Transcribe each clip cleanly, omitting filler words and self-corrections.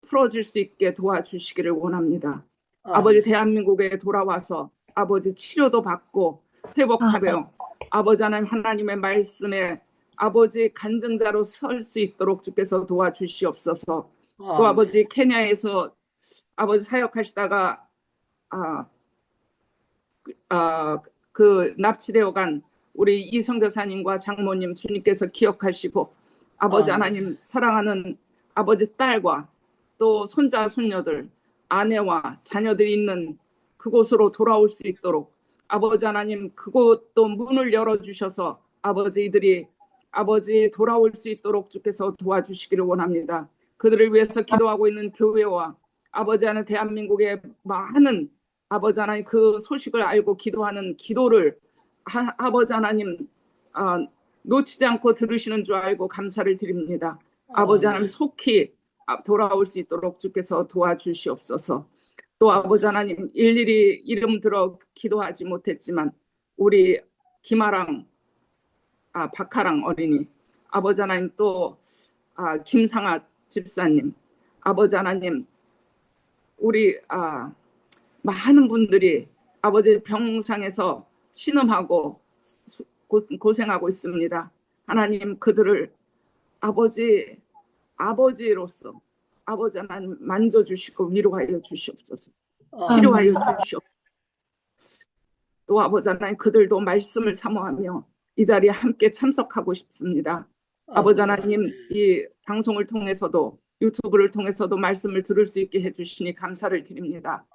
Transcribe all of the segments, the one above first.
풀어질 수 있게 도와주시기를 원합니다. 아버지 대한민국에 돌아와서 아버지 치료도 받고 회복하며 아버지 하나님의 말씀에 아버지 간증자로 설 수 있도록 주께서 도와주시옵소서. 또 아버지 케냐에서 아버지 사역하시다가 그 납치되어 간 우리 이성교사님과 장모님 주님께서 기억하시고 아버지 하나님 사랑하는 아버지 딸과 또 손자 손녀들 아내와 자녀들이 있는 그곳으로 돌아올 수 있도록 아버지 하나님 그곳도 문을 열어주셔서 아버지들이 아버지 돌아올 수 있도록 주께서 도와주시기를 원합니다. 그들을 위해서 기도하고 있는 교회와 아버지 하나님 대한민국의 많은 아버지 하나님 그 소식을 알고 기도하는 기도를 아버지 하나님 놓치지 않고 들으시는 줄 알고 감사를 드립니다. 아버지 하나님 속히 돌아올 수 있도록 주께서 도와주시옵소서. 또 아버지 하나님 일일이 이름 들어 기도하지 못했지만 우리 김아랑 박하랑 어린이 아버지 하나님 또 김상아 집사님 아버지 하나님 우리 많은 분들이 아버지 병상에서 신음하고 고생하고 있습니다. 하나님 그들을 아버지로서 아버지 하나님 만져주시고 위로하여 주시옵소서. 치료하여 주시옵소서. 또 아버지 하나님 그들도 말씀을 사모하며 이 자리에 함께 참석하고 싶습니다. 아버지 하나님 이 방송을 통해서도 유튜브를 통해서도 말씀을 들을 수 있게 해주시니 감사를 드립니다.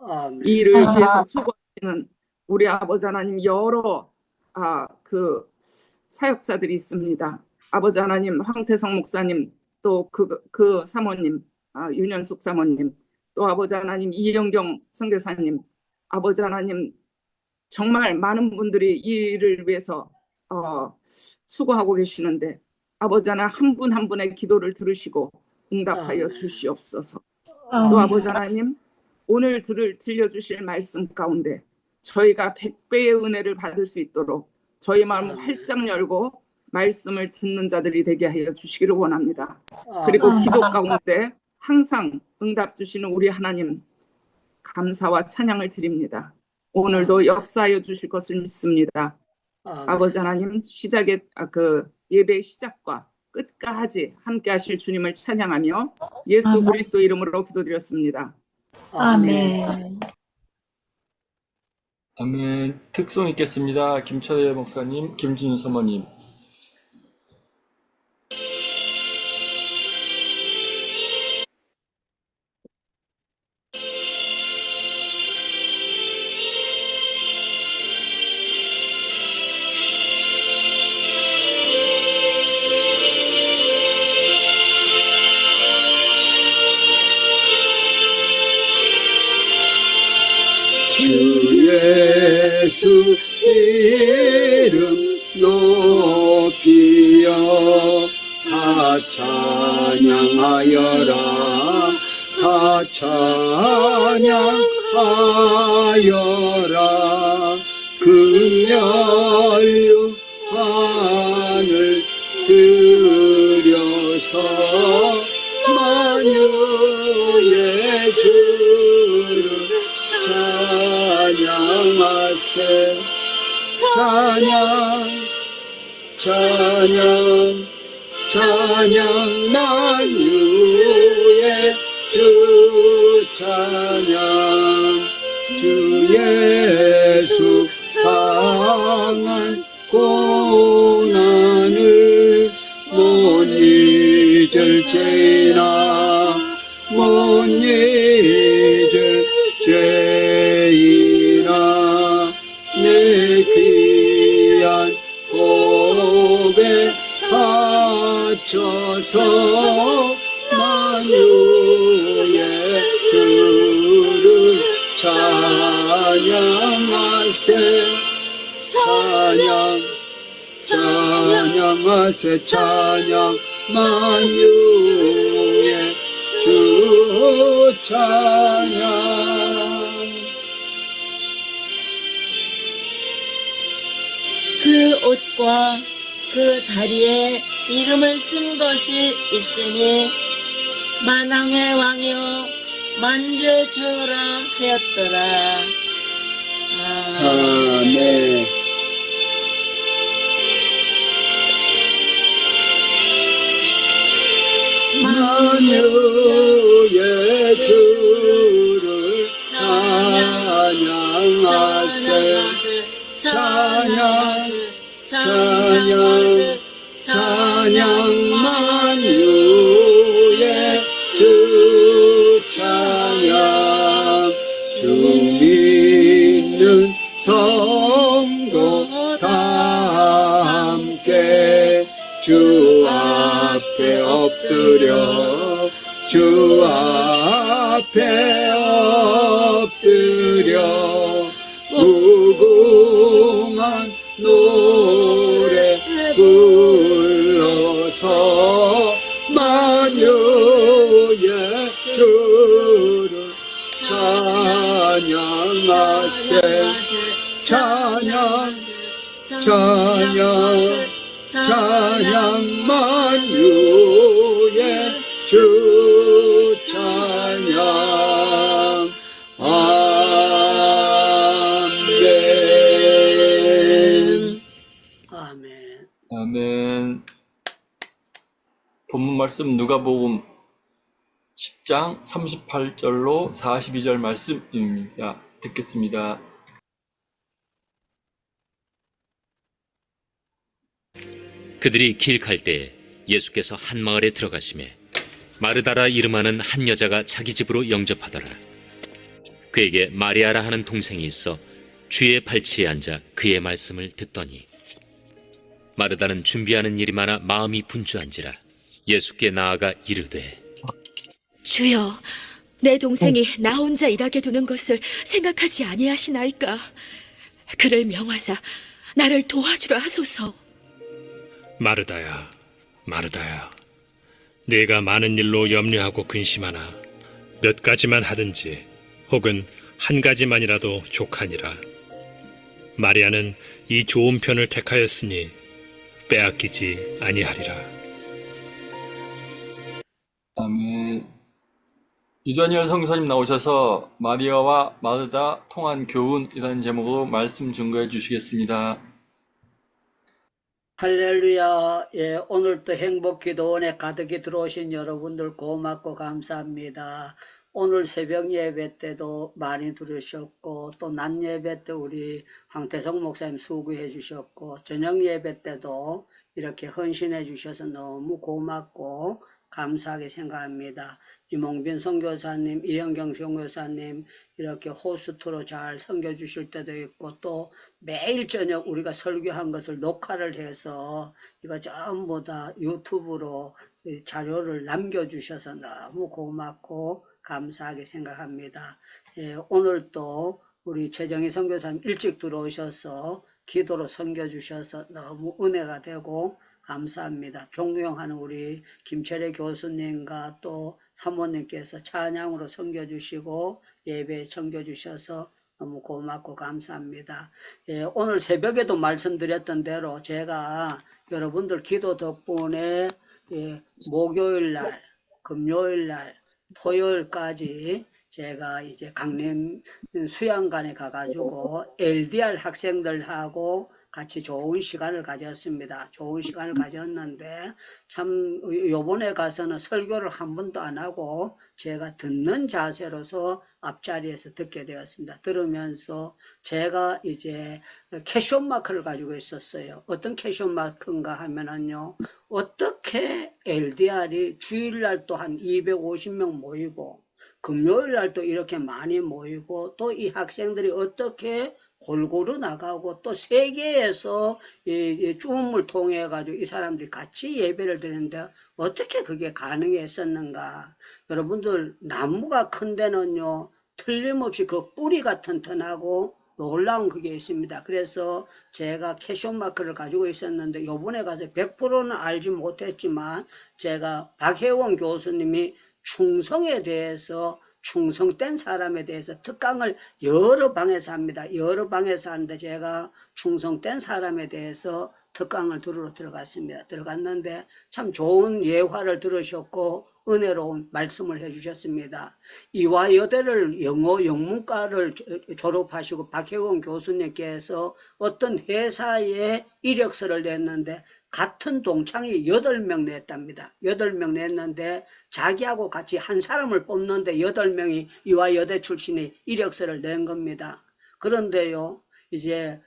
이 일을 위해서 수고하시는 우리 아버지 하나님 여러 그 사역자들이 있습니다. 아버지 하나님 황태성 목사님 또 그 사모님 윤현숙 사모님 또 아버지 하나님 이영경 선교사님 아버지 하나님 정말 많은 분들이 이 일을 위해서 수고하고 계시는데 아버지 하나님 한 분 한 분의 기도를 들으시고 응답하여 주시옵소서. 또 아버지 하나님 오늘 들려주실 말씀 가운데 저희가 100배의 은혜를 받을 수 있도록 저희 마음을 활짝 열고 말씀을 듣는 자들이 되게 하여 주시기를 원합니다. 그리고 기도 가운데 항상 응답 주시는 우리 하나님 감사와 찬양을 드립니다. 오늘도 역사하여 주실 것을 믿습니다. 아버지 하나님 시작의 그 예배의 시작과 끝까지 함께 하실 주님을 찬양하며 예수 그리스도 이름으로 기도드렸습니다. 아멘. 아멘. 특송 있겠습니다. 김철애 목사님, 김진우 사모님. 주 예수 이름 높이여 다 찬양하여라 다 찬양하여라 금연류 하늘 들여서 만유의 주를 찬양하세 찬양 만유의 주 찬양 주 예수 강한 고난을 못 잊을 죄나 못 잊을 죄이나 내 귀한 고백 바쳐서 만유의 주를 찬양하세 찬양하세 찬양 만유의 주 찬양 그 옷과 그 다리에 이름을 쓴 것이 있으니 만왕의 왕이요 만져주라 하였더라. 아멘. 만유의 주를 찬양하세. 찬양 만유의 주 찬양. 주 믿는 성도 다 함께 주 앞에 엎드려 주 앞에 엎드려 무궁한 노래 불러서 만유의 주를 찬양하세. 찬양 만유의 주 찬양. 아멘. 아멘. 아멘. 본문 말씀 누가복음 10장 38절로 42절 말씀입니다. 듣겠습니다. 그들이 길 갈 때에 예수께서 한 마을에 들어가시매 마르다라 이름하는 한 여자가 자기 집으로 영접하더라. 그에게 마리아라 하는 동생이 있어 주의 발치에 앉아 그의 말씀을 듣더니 마르다는 준비하는 일이 많아 마음이 분주한지라 예수께 나아가 이르되 주여, 내 동생이 나 혼자 일하게 두는 것을 생각하지 아니하시나이까. 그를 명하사 나를 도와주라 하소서. 마르다야, 마르다야, 네가 많은 일로 염려하고 근심하나 몇 가지만 하든지 혹은 한 가지만이라도 족하니라. 마리아는 이 좋은 편을 택하였으니 빼앗기지 아니하리라. 아멘. 유다니엘 선교사님 나오셔서 마리아와 마르다 통한 교훈이라는 제목으로 말씀 증거해 주시겠습니다. 할렐루야. 예, 오늘도 행복기도원에 가득히 들어오신 여러분들 고맙고 감사합니다. 오늘 새벽 예배 때도 많이 들으셨고 또 낮 예배 때 우리 황태성 목사님 수고해 주셨고 저녁 예배 때도 이렇게 헌신해 주셔서 너무 고맙고 감사하게 생각합니다. 이몽빈 선교사님, 이영경 선교사님 이렇게 호스트로 잘 섬겨주실 때도 있고 또 매일 저녁 우리가 설교한 것을 녹화를 해서 이거 전부 다 유튜브로 자료를 남겨주셔서 너무 고맙고 감사하게 생각합니다. 예, 오늘 또 우리 최정희 선교사님 일찍 들어오셔서 기도로 섬겨주셔서 너무 은혜가 되고 감사합니다. 존경하는 우리 김철애 교수님과 또 사모님께서 찬양으로 섬겨주시고 예배에 섬겨주셔서 너무 고맙고 감사합니다. 예, 오늘 새벽에도 말씀드렸던 대로 제가 여러분들 기도 덕분에 목요일날, 금요일날, 토요일까지 제가 이제 강림 수양관에 가가지고 LDR 학생들하고 같이 좋은 시간을 가졌습니다. 좋은 시간을 가졌는데 참 요번에 가서는 설교를 한 번도 안 하고 제가 듣는 자세로서 앞자리에서 듣게 되었습니다. 들으면서 제가 이제 캐션 마크를 가지고 있었어요. 어떤 캐션 마크인가 하면은요, 어떻게 LDR이 주일날 또 한 250명 모이고 금요일날 또 이렇게 많이 모이고 또 이 학생들이 어떻게 골고루 나가고 또 세계에서 이 줌을 통해 가지고 이 사람들이 같이 예배를 드리는데 어떻게 그게 가능했었는가. 여러분들 나무가 큰 데는요 틀림없이 그 뿌리가 튼튼하고 놀라운 그게 있습니다. 그래서 제가 캐션 마크를 가지고 있었는데 요번에 가서 100%는 알지 못했지만 제가 박혜원 교수님이 충성에 대해서 충성된 사람에 대해서 특강을 여러 방에서 합니다. 여러 방에서 하는데 제가 충성된 사람에 대해서 특강을 들으러 들어갔습니다. 들어갔는데 참 좋은 예화를 들으셨고 은혜로운 말씀을 해주셨습니다. 이화여대를 영문과를 졸업하시고 박혜원 교수님께서 어떤 회사에 이력서를 냈는데 같은 동창이 8명 냈답니다. 8명 냈는데 자기하고 같이 한 사람을 뽑는데 8명이 이화여대 출신이 이력서를 낸 겁니다. 그런데요, 이제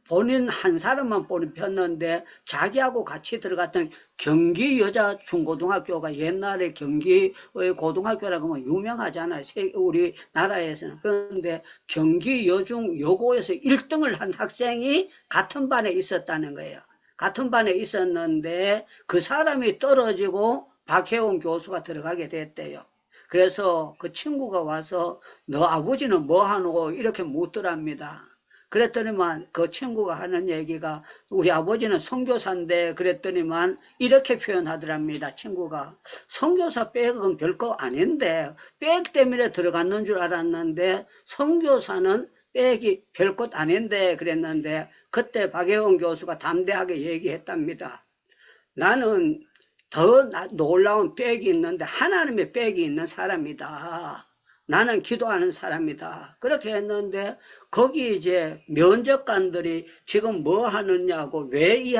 본인 한 사람만 뽑혔는데 자기하고 같이 들어갔던 경기 여자 중고등학교가 옛날에 경기의 고등학교라고 하면 유명하잖아요. 우리 나라에서는. 그런데 경기 여중 여고에서 1등을 한 학생이 같은 반에 있었다는 거예요. 같은 반에 있었는데 그 사람이 떨어지고 박혜원 교수가 들어가게 됐대요. 그래서 그 친구가 와서 너 아버지는 뭐 하노? 이렇게 묻더랍니다. 그랬더니만 그 친구가 하는 얘기가 우리 아버지는 선교사인데 그랬더니만 이렇게 표현하더랍니다. 친구가 선교사 백은 별거 아닌데 백 때문에 들어갔는 줄 알았는데 선교사는 백이 별것 아닌데 그랬는데 그때 박혜원 교수가 담대하게 얘기했답니다. 나는 더 놀라운 백이 있는데 하나님의 백이 있는 사람이다. 나는 기도하는 사람이다. 그렇게 했는데 거기 이제 면접관들이 지금 뭐 하느냐고 왜 이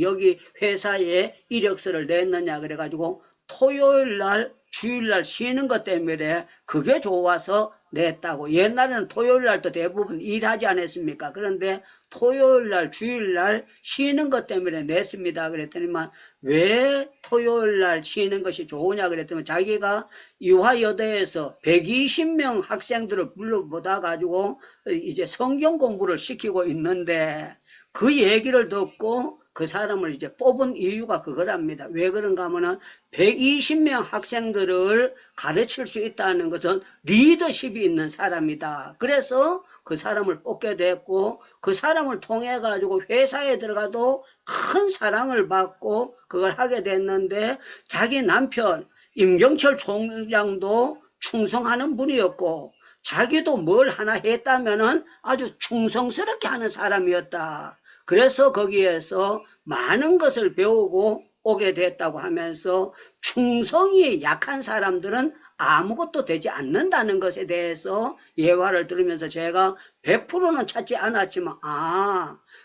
여기 회사에 이력서를 냈느냐 그래가지고 토요일 날 주일 날 쉬는 것 때문에 그게 좋아서 냈다고. 옛날에는 토요일 날도 대부분 일하지 않았습니까? 그런데 토요일 날 주일 날 쉬는 것 때문에 냈습니다. 그랬더니만 왜 토요일 날 쉬는 것이 좋으냐 그랬더니 자기가 이화여대에서 120명 학생들을 불러보다 가지고 이제 성경 공부를 시키고 있는데 그 얘기를 듣고 그 사람을 이제 뽑은 이유가 그거랍니다. 왜 그런가 하면은 120명 학생들을 가르칠 수 있다는 것은 리더십이 있는 사람이다. 그래서 그 사람을 뽑게 됐고 그 사람을 통해 가지고 회사에 들어가도 큰 사랑을 받고 그걸 하게 됐는데 자기 남편 임경철 총장도 충성하는 분이었고 자기도 뭘 하나 했다면은 아주 충성스럽게 하는 사람이었다. 그래서 거기에서 많은 것을 배우고 오게 됐다고 하면서 충성이 약한 사람들은 아무것도 되지 않는다는 것에 대해서 예화를 들으면서 제가 100%는 찾지 않았지만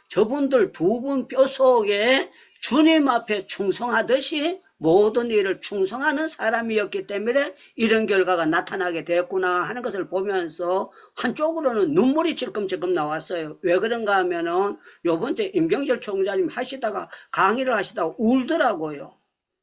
저분들 두 분 뼛속에 주님 앞에 충성하듯이 모든 일을 충성하는 사람이었기 때문에 이런 결과가 나타나게 됐구나 하는 것을 보면서 한쪽으로는 눈물이 질끔질끔 나왔어요. 왜 그런가 하면은 요번 주에 임경철 총장님 하시다가 강의를 하시다가 울더라고요.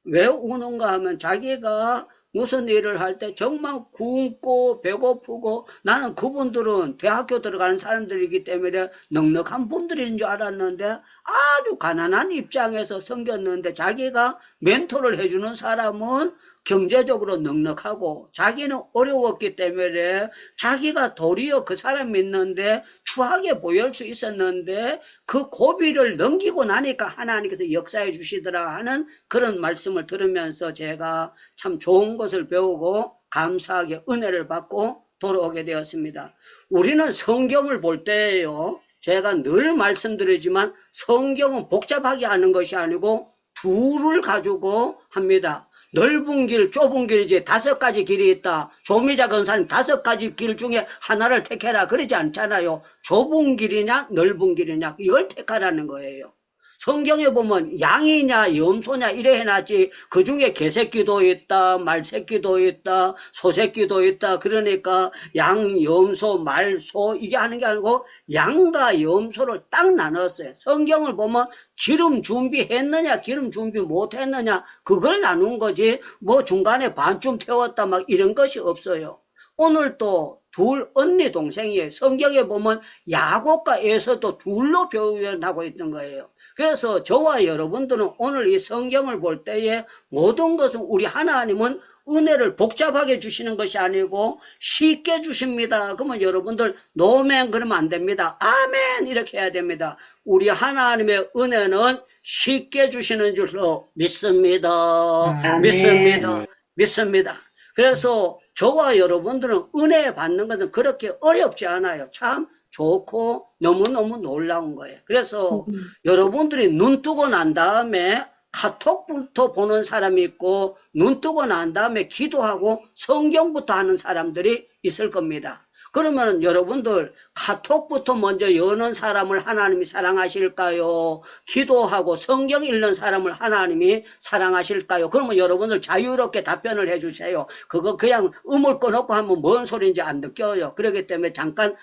왜 우는가 하면 자기가 무슨 일을 할 때 정말 굶고 배고프고 나는 그분들은 대학교 들어가는 사람들이기 때문에 넉넉한 분들인 줄 알았는데 아주 가난한 입장에서 생겼는데 자기가 멘토를 해주는 사람은 경제적으로 넉넉하고 자기는 어려웠기 때문에 자기가 도리어 그 사람 믿는데 추하게 보일 수 있었는데 그 고비를 넘기고 나니까 하나님께서 역사해 주시더라 하는 그런 말씀을 들으면서 제가 참 좋은 것을 배우고 감사하게 은혜를 받고 돌아오게 되었습니다. 우리는 성경을 볼 때예요. 제가 늘 말씀드리지만 성경은 복잡하게 하는 것이 아니고 둘을 가지고 합니다. 넓은 길, 좁은 길이지 5가지 길이 있다. 조미자 권사님 5가지 길 중에 하나를 택해라. 그러지 않잖아요. 좁은 길이냐 넓은 길이냐 이걸 택하라는 거예요. 성경에 보면 양이냐 염소냐 이래 해놨지 그 중에 개새끼도 있다 말새끼도 있다 소새끼도 있다. 그러니까 양, 염소, 말, 소 이게 하는 게 아니고 양과 염소를 딱 나눴어요. 성경을 보면 기름 준비했느냐 기름 준비 못했느냐 그걸 나눈 거지 뭐 중간에 반쯤 태웠다 막 이런 것이 없어요. 오늘 또 둘 언니 동생이에요. 성경에 보면 야곱과 에서도 둘로 표현하고 있는 거예요. 그래서 저와 여러분들은 오늘 이 성경을 볼 때에 모든 것은 우리 하나님은 은혜를 복잡하게 주시는 것이 아니고 쉽게 주십니다. 그러면 여러분들 노멘 그러면 안 됩니다. 아멘 이렇게 해야 됩니다. 우리 하나님의 은혜는 쉽게 주시는 줄로 믿습니다. 믿습니다. 믿습니다. 그래서 저와 여러분들은 은혜 받는 것은 그렇게 어렵지 않아요. 참 좋고 너무너무 놀라운 거예요. 그래서 여러분들이 눈 뜨고 난 다음에 카톡부터 보는 사람이 있고 눈 뜨고 난 다음에 기도하고 성경부터 하는 사람들이 있을 겁니다. 그러면 여러분들 카톡부터 먼저 여는 사람을 하나님이 사랑하실까요? 기도하고 성경 읽는 사람을 하나님이 사랑하실까요? 그러면 여러분들 자유롭게 답변을 해주세요. 그거 그냥 음을 꺼놓고 하면 뭔 소리인지 안 느껴요. 그렇기 때문에 잠깐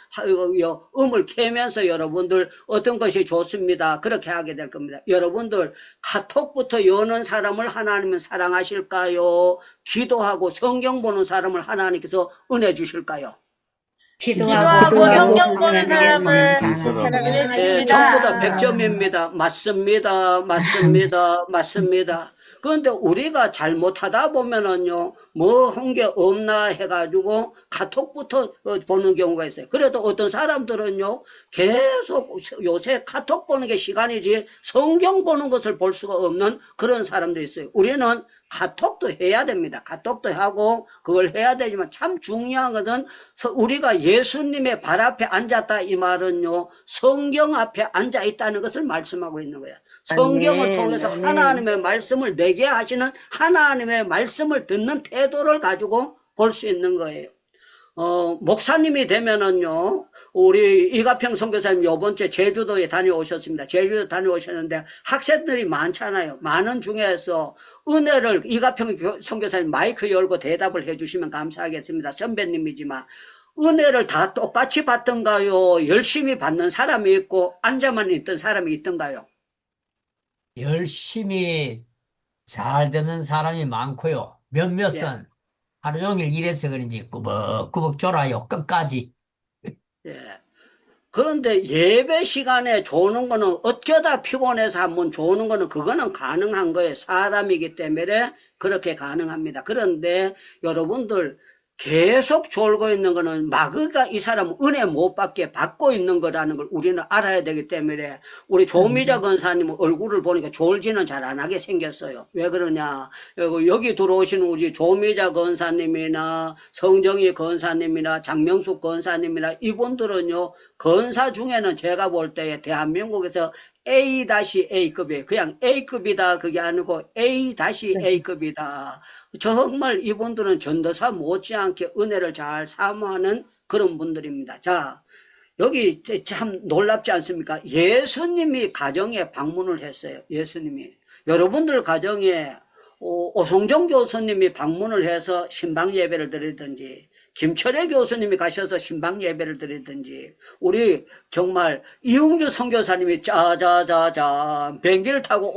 음을 켜면서 여러분들 어떤 것이 좋습니다. 그렇게 하게 될 겁니다. 여러분들 카톡부터 여는 사람을 하나님은 사랑하실까요? 기도하고 성경 보는 사람을 하나님께서 은혜 주실까요? 기도하고 성경 보는 사람을 은혜 네, 주십니다. 전부 다 100점입니다. 맞습니다. 맞습니다. 맞습니다. 그런데 우리가 잘못하다 보면은요, 뭐 한 게 없나 해가지고 카톡부터 보는 경우가 있어요. 그래도 어떤 사람들은요, 계속 요새 카톡 보는 게 시간이지 성경 보는 것을 볼 수가 없는 그런 사람들이 있어요. 우리는 카톡도 해야 됩니다. 카톡도 하고 그걸 해야 되지만 참 중요한 것은 우리가 예수님의 발 앞에 앉았다 이 말은요, 성경 앞에 앉아 있다는 것을 말씀하고 있는 거예요. 성경을 통해서 하나님의 말씀을 내게 하시는 하나님의 말씀을 듣는 태도를 가지고 볼 수 있는 거예요. 목사님이 되면은요, 우리 이가평 선교사님 요번 주에 제주도에 다녀오셨습니다. 제주도 다녀오셨는데 학생들이 많잖아요. 많은 중에서 은혜를 이가평 선교사님 마이크 열고 대답을 해주시면 감사하겠습니다. 선배님이지만 은혜를 다 똑같이 받던가요? 열심히 받는 사람이 있고 앉아만 있던 사람이 있던가요? 열심히 잘 듣는 사람이 많고요. 몇몇은 하루 종일 일해서 그런지 꾸벅꾸벅 졸아요. 끝까지. 예. 그런데 예배 시간에 조는 거는 어쩌다 피곤해서 한번 조는 거는 그거는 가능한 거예요. 사람이기 때문에 그렇게 가능합니다. 그런데 여러분들 계속 졸고 있는 거는 마귀가 이 사람은 은혜 못 받게 받고 있는 거라는 걸 우리는 알아야 되기 때문에 우리 조미자 권사님 얼굴을 보니까 졸지는 잘 안 하게 생겼어요. 왜 그러냐? 여기 들어오신 우리 조미자 권사님이나 성정희 권사님이나 장명숙 권사님이나 이분들은요, 권사 중에는 제가 볼 때 대한민국에서 A-A급이에요. 그냥 A급이다 그게 아니고 A-A급이다. 정말 이분들은 전도사 못지않게 은혜를 잘 사모하는 그런 분들입니다. 자, 여기 참 놀랍지 않습니까? 예수님이 가정에 방문을 했어요. 예수님이. 여러분들 가정에 오성종 교수님이 방문을 해서 신방 예배를 드리든지 김철애 교수님이 가셔서 신방 예배를 드리든지 우리 정말 이웅주 선교사님이 짜자자자 비행기를 타고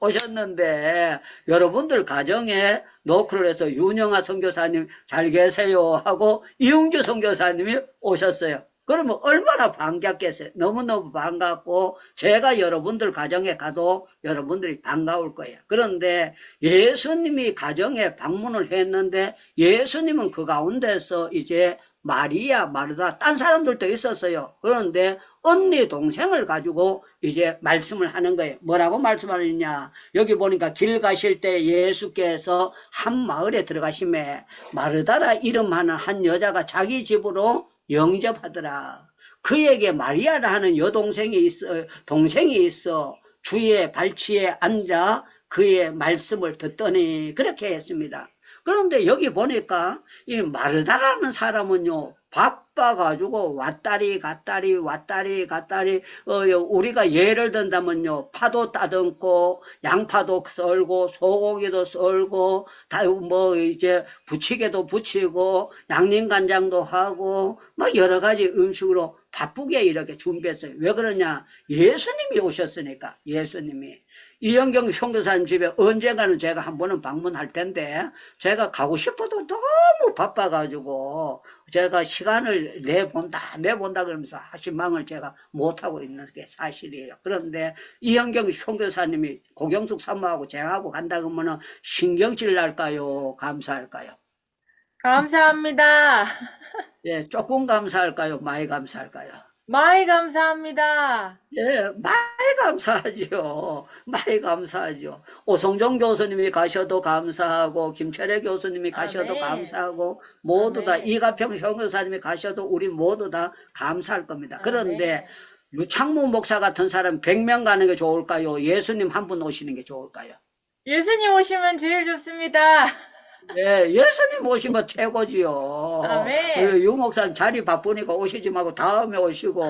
오셨는데 여러분들 가정에 노크를 해서 윤영아 선교사님 잘 계세요 하고 이웅주 선교사님이 오셨어요. 그러면 얼마나 반갑겠어요. 너무너무 반갑고 제가 여러분들 가정에 가도 여러분들이 반가울 거예요. 그런데 예수님이 가정에 방문을 했는데 예수님은 그 가운데서 이제 마리아, 마르다 딴 사람들도 있었어요. 그런데 언니 동생을 가지고 이제 말씀을 하는 거예요. 뭐라고 말씀하느냐? 여기 보니까 길 가실 때 예수께서 한 마을에 들어가심에 마르다라 이름하는 한 여자가 자기 집으로 영접하더라. 그에게 마리아라 하는 동생이 있어 주의 발치에 앉아 그의 말씀을 듣더니 그렇게 했습니다. 그런데 여기 보니까 이 마르다라는 사람은요, 바빠가지고 왔다리 갔다리 우리가 예를 든다면요, 파도 따듬고 양파도 썰고 소고기도 썰고 이제 부치개도 부치고 양념간장도 하고 막 여러 가지 음식으로 바쁘게 이렇게 준비했어요. 왜 그러냐? 예수님이 오셨으니까. 예수님이. 이영경 선교사님 집에 언젠가는 제가 한 번은 방문할 텐데 제가 가고 싶어도 너무 바빠가지고 제가 시간을 내본다 그러면서 신방을 제가 못하고 있는 게 사실이에요. 그런데 이영경 선교사님이 고경숙 사모하고 제가하고 간다 그러면 신경질 날까요? 감사할까요? 감사합니다. 예, 조금 감사할까요? 많이 감사할까요? 많이 감사합니다. 예, 많이 감사하죠. 많이 감사하죠. 오성종 교수님이 가셔도 감사하고, 김철애 교수님이 가셔도 아멘. 감사하고, 모두 다 아멘. 이가평 형교사님이 가셔도 우리 모두 다 감사할 겁니다. 그런데 유창무 목사 같은 사람 100명 가는 게 좋을까요? 예수님 한 분 오시는 게 좋을까요? 예수님 오시면 제일 좋습니다. 예, 예수님 오시면 최고지요. 아멘. 유 목사님 자리 바쁘니까 오시지 말고 다음에 오시고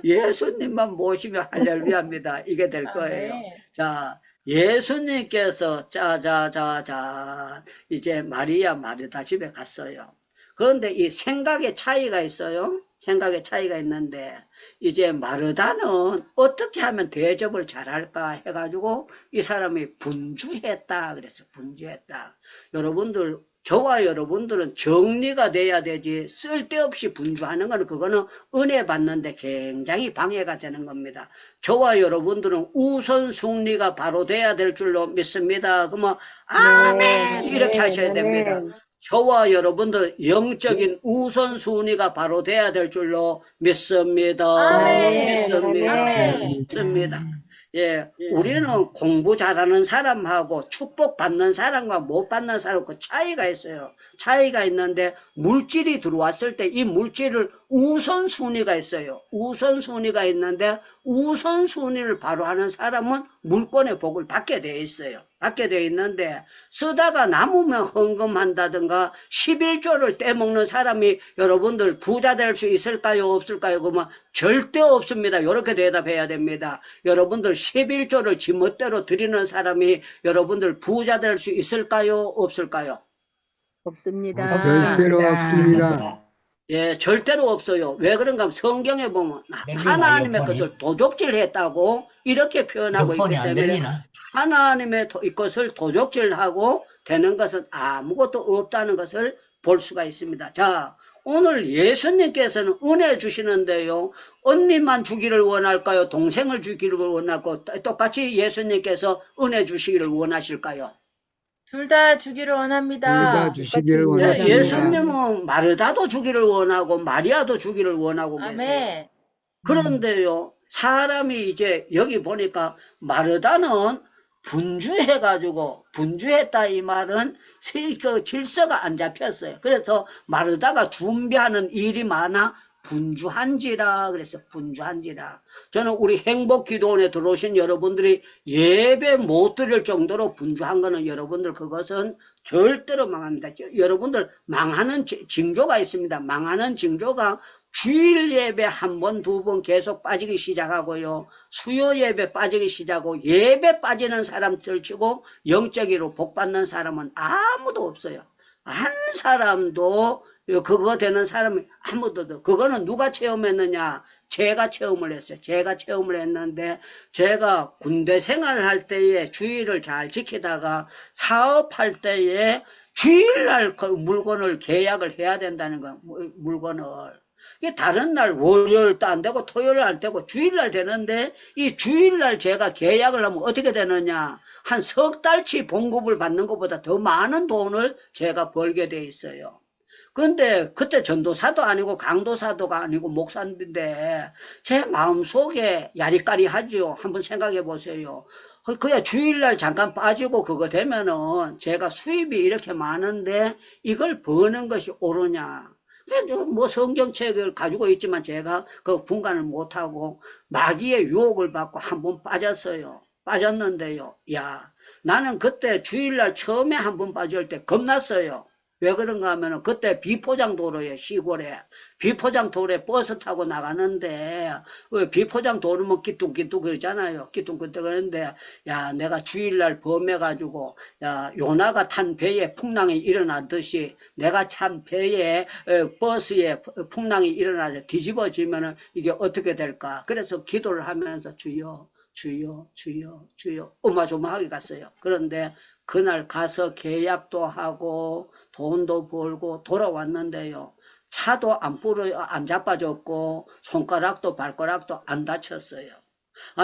예수님만 모시면 할렐루야입니다. 이게 될 거예요. 아멘. 자, 예수님께서 짜자자자 이제 마리아 마르다 집에 갔어요. 그런데 이 생각의 차이가 있어요. 생각의 차이가 있는데 이제 마르다는 어떻게 하면 대접을 잘할까 해가지고 이 사람이 분주했다 그랬어. 분주했다. 여러분들, 저와 여러분들은 정리가 돼야 되지 쓸데없이 분주하는 거는 그거는 은혜 받는데 굉장히 방해가 되는 겁니다. 저와 여러분들은 우선순위가 바로 돼야 될 줄로 믿습니다. 그러면 아멘 이렇게 하셔야 됩니다. 저와 여러분들 영적인 우선순위가 바로 돼야 될 줄로 믿습니다. 아멘. 믿습니다. 아멘. 믿습니다. 예, 우리는 공부 잘하는 사람하고 축복받는 사람과 못 받는 사람 그 차이가 있어요. 차이가 있는데 물질이 들어왔을 때 이 물질을 우선순위가 있어요. 우선순위가 있는데 우선순위를 바로 하는 사람은 물권의 복을 받게 돼 있어요. 받게 돼 있는데 쓰다가 남으면 헌금한다든가 11조를 떼먹는 사람이 여러분들 부자 될 수 있을까요? 없을까요? 그러면 절대 없습니다. 이렇게 대답해야 됩니다. 여러분들 11조를 지멋대로 드리는 사람이 여러분들 부자 될 수 있을까요? 없을까요? 없습니다. 절대로 없습니다. 예, 절대로 없어요. 왜 그런가 하면 성경에 보면 하나님의 것을 도적질했다고 이렇게 표현하고 있기 여폰이 안 때문에 들리나? 하나님의 것을 도적질하고 되는 것은 아무것도 없다는 것을 볼 수가 있습니다. 자, 오늘 예수님께서는 은혜 주시는데요. 언니만 주기를 원할까요? 동생을 주기를 원할까요? 똑같이 예수님께서 은혜 주시기를 원하실까요? 둘 다 주기를 둘 원합니다. 다 주시기를 원하십니다. 예수님은 마르다도 주기를 원하고 마리아도 주기를 원하고 계세요. 아멘. 그런데요, 사람이 이제 여기 보니까 마르다는 분주했다 이 말은 그 질서가 안 잡혔어요. 그래서 마르다가 준비하는 일이 많아 분주한지라 그랬어요. 분주한지라. 저는 우리 행복기도원에 들어오신 여러분들이 예배 못 드릴 정도로 분주한 거는 여러분들 그것은 절대로 망합니다. 여러분들 망하는 징조가 있습니다. 망하는 징조가 주일 예배 한 번, 두 번 계속 빠지기 시작하고요. 수요 예배 빠지기 시작하고 예배 빠지는 사람들 치고 영적으로 복 받는 사람은 아무도 없어요. 한 사람도 그거 되는 사람이 아무도 없어요. 그거는 누가 체험했느냐? 제가 체험을 했어요. 제가 체험을 했는데 제가 군대 생활할 때에 주일을 잘 지키다가 사업할 때에 주일날 그 물건을 계약을 해야 된다는 거예요. 물건을. 다른 날 월요일도 안 되고 토요일 안 되고 주일날 되는데 이 주일날 제가 계약을 하면 어떻게 되느냐 한 석 달치 봉급을 받는 것보다 더 많은 돈을 제가 벌게 돼 있어요. 근데 그때 전도사도 아니고 강도사도가 아니고 목사인데 제 마음속에 야리까리 하지요. 한번 생각해 보세요. 그냥 주일날 잠깐 빠지고 그거 되면은 제가 수입이 이렇게 많은데 이걸 버는 것이 옳으냐. 뭐 성경책을 가지고 있지만 제가 그 분간을 못하고 마귀의 유혹을 받고 한번 빠졌어요. 빠졌는데요. 야, 나는 그때 주일날 처음에 한번 빠질 때 겁났어요. 왜 그런가 하면은 그때 비포장도로에 시골에 비포장도로에 버스 타고 나가는데 비포장도로면 기뚱기뚱 그러잖아요. 기뚱기뚱 그러는데 야 내가 주일날 범해가지고 야 요나가 탄 배에 풍랑이 일어나듯이 내가 찬 배에 버스에 풍랑이 일어나서 뒤집어지면은 이게 어떻게 될까. 그래서 기도를 하면서 주여 주여 주여 주여 어마조마하게 갔어요. 그런데 그날 가서 계약도 하고 돈도 벌고 돌아왔는데요. 차도 안 자빠졌고 손가락도 발가락도 안 다쳤어요.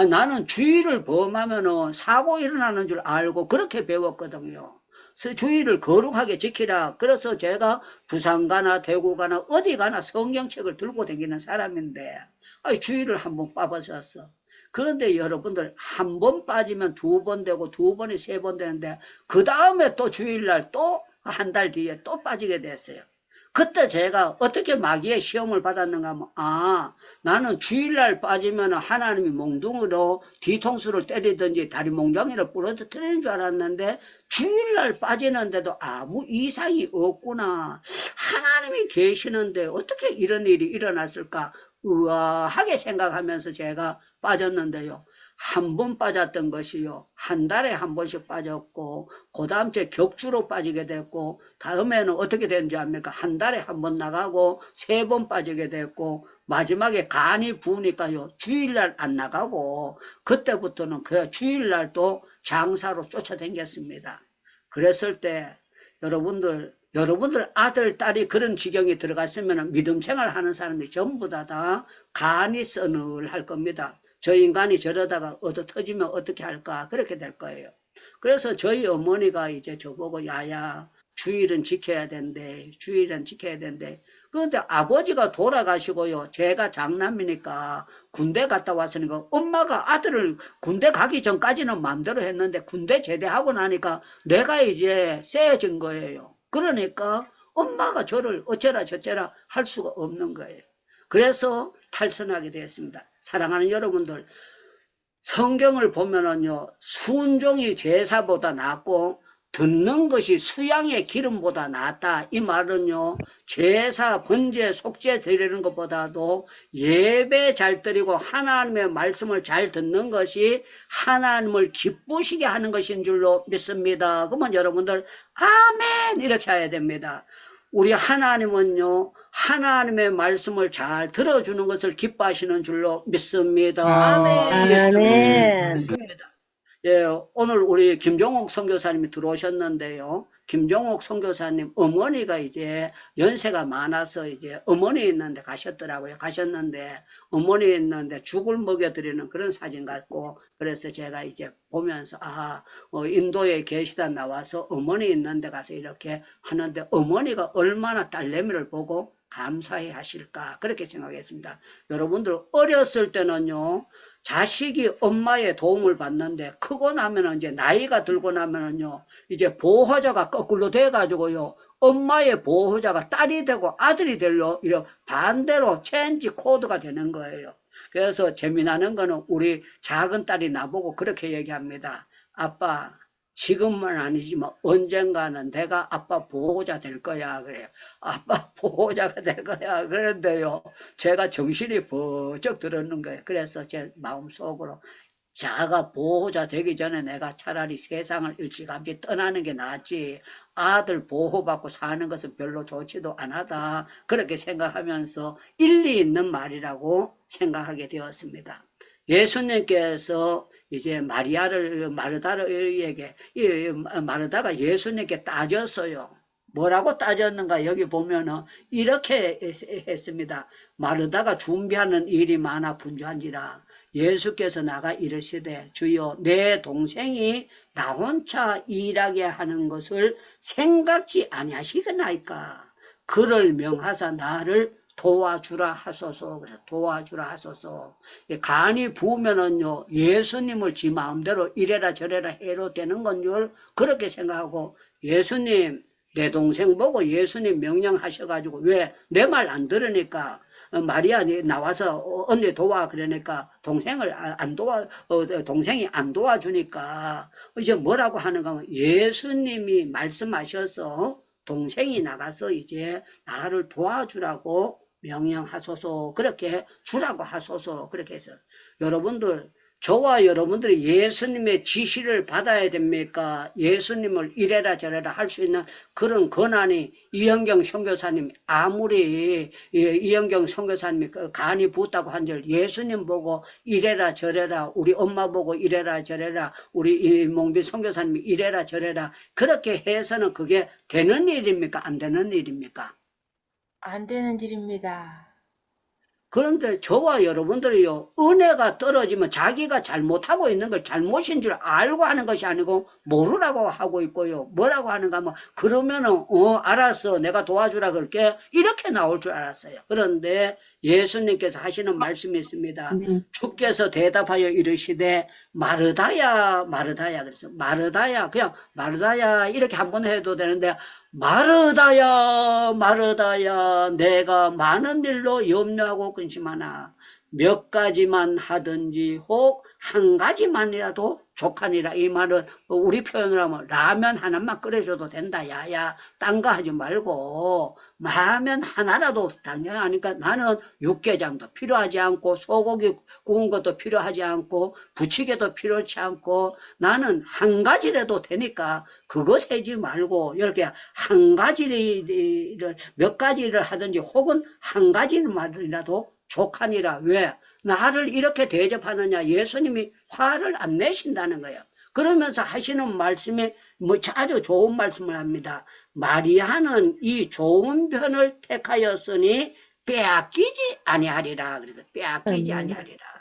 나는 주의를 범하면은 사고 일어나는 줄 알고 그렇게 배웠거든요. 주의를 거룩하게 지키라. 그래서 제가 부산 가나 대구 가나 어디 가나 성경책을 들고 다니는 사람인데 주의를 한번 빠버렸어. 그런데 여러분들 한 번 빠지면 두 번 되고 두 번이 세 번 되는데 그 다음에 또 주일날 또 한 달 뒤에 또 빠지게 됐어요. 그때 제가 어떻게 마귀의 시험을 받았는가 하면, 나는 주일날 빠지면 하나님이 몽둥으로 뒤통수를 때리든지 다리 몽둥이를 부러뜨리는 줄 알았는데, 주일날 빠지는데도 아무 이상이 없구나. 하나님이 계시는데 어떻게 이런 일이 일어났을까? 의아하게 생각하면서 제가 빠졌는데요. 한 번 빠졌던 것이요. 한 달에 한 번씩 빠졌고, 그 다음 주에 격주로 빠지게 됐고, 다음에는 어떻게 되는지 압니까? 한 달에 한 번 나가고, 3번 빠지게 됐고, 마지막에 간이 부으니까요. 주일날 안 나가고, 그때부터는 그 주일날 또 장사로 쫓아다녔습니다. 그랬을 때, 여러분들 아들, 딸이 그런 지경이 들어갔으면 믿음 생활 하는 사람이 전부 다 간이 서늘할 겁니다. 저 인간이 저러다가 얻어 터지면 어떻게 할까? 그렇게 될 거예요. 그래서 저희 어머니가 이제 저보고, 야야, 주일은 지켜야 된대. 주일은 지켜야 된대. 그런데 아버지가 돌아가시고요. 제가 장남이니까 군대 갔다 왔으니까 엄마가 아들을 군대 가기 전까지는 마음대로 했는데 군대 제대하고 나니까 내가 이제 세져진 거예요. 그러니까 엄마가 저를 어쩌라 저쩌라 할 수가 없는 거예요. 그래서 탈선하게 되었습니다. 사랑하는 여러분들, 성경을 보면은요, 순종이 제사보다 낫고 듣는 것이 수양의 기름보다 낫다. 이 말은요, 제사, 번제, 속죄 드리는 것보다도 예배 잘 드리고 하나님의 말씀을 잘 듣는 것이 하나님을 기쁘시게 하는 것인 줄로 믿습니다. 그러면 여러분들 아멘 이렇게 해야 됩니다. 우리 하나님은요, 하나님의 말씀을 잘 들어주는 것을 기뻐하시는 줄로 믿습니다. 아멘. 믿습니다. 예, 오늘 우리 김종옥 선교사님이 들어오셨는데요. 김종옥 선교사님 어머니가 이제 연세가 많아서 이제 어머니 있는데 가셨더라고요. 가셨는데 어머니 있는데 죽을 먹여드리는 그런 사진 같고, 그래서 제가 이제 보면서 인도에 계시다 나와서 어머니 있는데 가서 이렇게 하는데 어머니가 얼마나 딸내미를 보고 감사해 하실까 그렇게 생각했습니다. 여러분들 어렸을 때는요, 자식이 엄마의 도움을 받는데 크고 나면은 이제 나이가 들고 나면은요, 이제 보호자가 거꾸로 돼가지고요, 엄마의 보호자가 딸이 되고 아들이 되려 이런 반대로 체인지 코드가 되는 거예요. 그래서 재미나는 거는 우리 작은 딸이 나보고 그렇게 얘기합니다. 아빠, 지금은 아니지만 언젠가는 내가 아빠 보호자 될 거야. 그래요. 아빠 보호자가 될 거야. 그런데요, 제가 정신이 번쩍 들었는 거예요. 그래서 제 마음속으로 자가 보호자 되기 전에 내가 차라리 세상을 일찌감치 떠나는 게 낫지, 아들 보호받고 사는 것은 별로 좋지도 않았다. 그렇게 생각하면서 일리 있는 말이라고 생각하게 되었습니다. 예수님께서 이제 마르다가 예수님께 따졌어요. 뭐라고 따졌는가? 여기 보면은 이렇게 했습니다. 마르다가 준비하는 일이 많아 분주한지라 예수께서 나가 이르시되, 주여, 내 동생이 나 혼자 일하게 하는 것을 생각지 아니하시겠나이까? 그를 명하사 나를 도와주라 하소서. 그래, 도와주라 하소서. 간이 부으면은요, 예수님을 지 마음대로 이래라 저래라 해도 되는 건 줄 그렇게 생각하고, 예수님, 내 동생 보고 예수님 명령하셔가지고 왜 내 말 안 들으니까 마리아 나와서 언니 도와 그러니까 동생을 안 도와 동생이 안 도와주니까 이제 뭐라고 하는가 하면, 예수님이 말씀하셔서 동생이 나가서 이제 나를 도와주라고 명령하소서, 그렇게 주라고 하소서, 그렇게 해서 여러분들, 저와 여러분들이 예수님의 지시를 받아야 됩니까? 예수님을 이래라 저래라 할 수 있는 그런 권한이 이현경 선교사님, 아무리 이현경 선교사님이 간이 부었다고 한들 예수님 보고 이래라 저래라, 우리 엄마 보고 이래라 저래라, 우리 이몽빈 선교사님이 이래라 저래라 그렇게 해서는 그게 되는 일입니까? 안 되는 일입니까? 안 되는 일입니다. 그런데 저와 여러분들이요, 은혜가 떨어지면 자기가 잘못하고 있는 걸 잘못인 줄 알고 하는 것이 아니고 모르라고 하고 있고요. 뭐라고 하는가 하면, 그러면은 알았어, 내가 도와주라 그럴게, 이렇게 나올 줄 알았어요. 그런데 예수님께서 하시는 말씀이 있습니다. 주께서 대답하여 이르시되, 마르다야, 마르다야. 그래서 마르다야, 그냥 마르다야 이렇게 한번 해도 되는데, 마르다야 마르다야 내가 많은 일로 염려하고 근심하나 몇 가지만 하든지 혹 한 가지만이라도 족하니라. 이 말은 우리 표현으로 하면 라면 하나만 끓여줘도 된다. 야야 딴 거 하지 말고 라면 하나라도 당연하니까 나는 육개장도 필요하지 않고 소고기 구운 것도 필요하지 않고 부치개도 필요치 않고 나는 한 가지라도 되니까 그거 세지 말고 이렇게 한 가지를 몇 가지를 하든지 혹은 한 가지만이라도 족하니라. 왜? 나를 이렇게 대접하느냐. 예수님이 화를 안 내신다는 거예요. 그러면서 하시는 말씀이 아주 좋은 말씀을 합니다. 마리아는 이 좋은 편을 택하였으니 빼앗기지 아니하리라. 그래서 빼앗기지 아니하리라.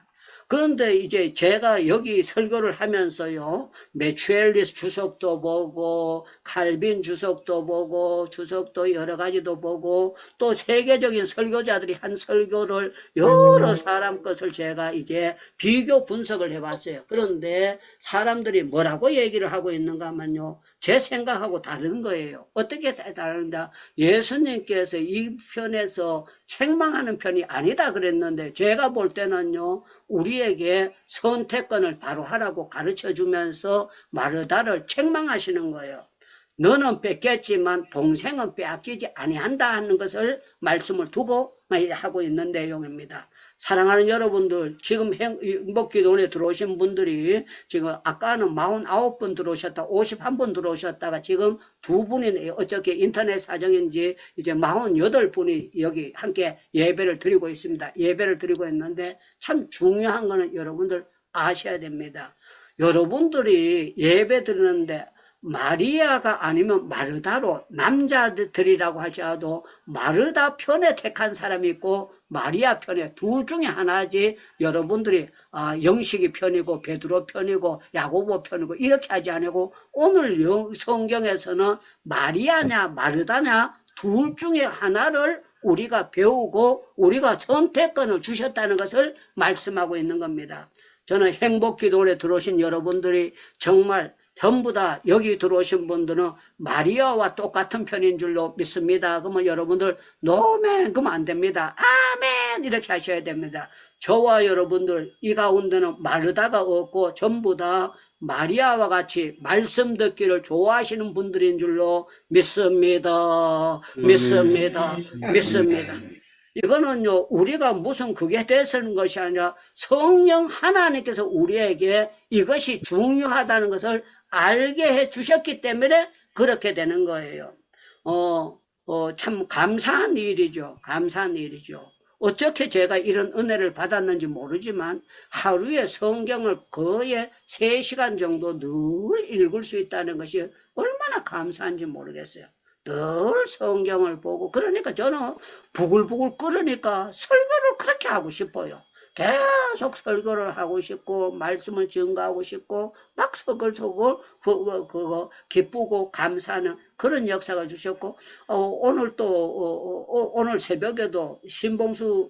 그런데 이제 제가 여기 설교를 하면서요, 메추엘리스 주석도 보고, 칼빈 주석도 보고, 주석도 여러 가지도 보고, 또 세계적인 설교자들이 한 설교를 여러 사람 것을 제가 이제 비교 분석을 해봤어요. 그런데 사람들이 뭐라고 얘기를 하고 있는가 하면요, 제 생각하고 다른 거예요. 어떻게 다른다? 예수님께서 이 편에서 책망하는 편이 아니다 그랬는데, 제가 볼 때는요, 우리에게 선택권을 바로 하라고 가르쳐 주면서 마르다를 책망하시는 거예요. 너는 뺏겼지만 동생은 빼앗기지 아니한다 하는 것을 말씀을 두고 하고 있는 내용입니다. 사랑하는 여러분들, 지금 행복기도원에 들어오신 분들이 지금 아까는 49분 들어오셨다, 51분 들어오셨다가 지금 2분이 어떻게 인터넷 사정인지 이제 48분이 여기 함께 예배를 드리고 있습니다. 예배를 드리고 있는데 참 중요한 거는 여러분들 아셔야 됩니다. 여러분들이 예배 드리는데 마리아가 아니면 마르다로 남자들이라고 할지라도 마르다 편에 택한 사람이 있고 마리아 편에 둘 중에 하나지 여러분들이 영식이 편이고 베드로 편이고 야고보 편이고 이렇게 하지 않고 오늘 성경에서는 마리아냐 마르다냐 둘 중에 하나를 우리가 배우고 우리가 선택권을 주셨다는 것을 말씀하고 있는 겁니다. 저는 행복기도원에 들어오신 여러분들이 정말 전부 다 여기 들어오신 분들은 마리아와 똑같은 편인 줄로 믿습니다. 그러면 여러분들 노멘 그러면 안 됩니다. 아멘 이렇게 하셔야 됩니다. 저와 여러분들 이 가운데는 마르다가 없고 전부 다 마리아와 같이 말씀 듣기를 좋아하시는 분들인 줄로 믿습니다. 믿습니다. 믿습니다. 이거는요, 우리가 무슨 그게 되서는 것이 아니라 성령 하나님께서 우리에게 이것이 중요하다는 것을 알게 해 주셨기 때문에 그렇게 되는 거예요. 참 감사한 일이죠. 감사한 일이죠. 어떻게 제가 이런 은혜를 받았는지 모르지만 하루에 성경을 거의 3시간 정도 늘 읽을 수 있다는 것이 얼마나 감사한지 모르겠어요. 늘 성경을 보고 그러니까 저는 부글부글 끓으니까 설교를 그렇게 하고 싶어요. 계속 설교를 하고 싶고 말씀을 증거하고 싶고 막 서글서글 그거 기쁘고 감사하는 그런 역사가 주셨고 오늘 또 오늘 새벽에도 신봉수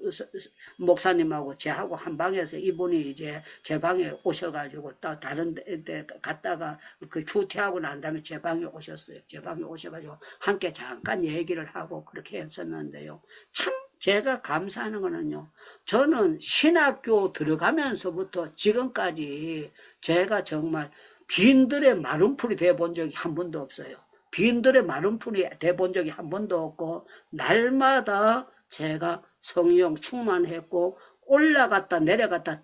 목사님하고 제하고 한 방에서 이분이 이제 제 방에 오셔가지고 또 다른 데 갔다가 그 휴퇴하고 난 다음에 제 방에 오셨어요. 제 방에 오셔가지고 함께 잠깐 얘기를 하고 그렇게 했었는데요. 참 제가 감사하는 거는요. 저는 신학교 들어가면서부터 지금까지 제가 정말 빈들의 마름풀이 돼본 적이 한 번도 없어요. 빈들의 마름풀이 돼본 적이 한 번도 없고 날마다 제가 성령 충만했고 올라갔다 내려갔다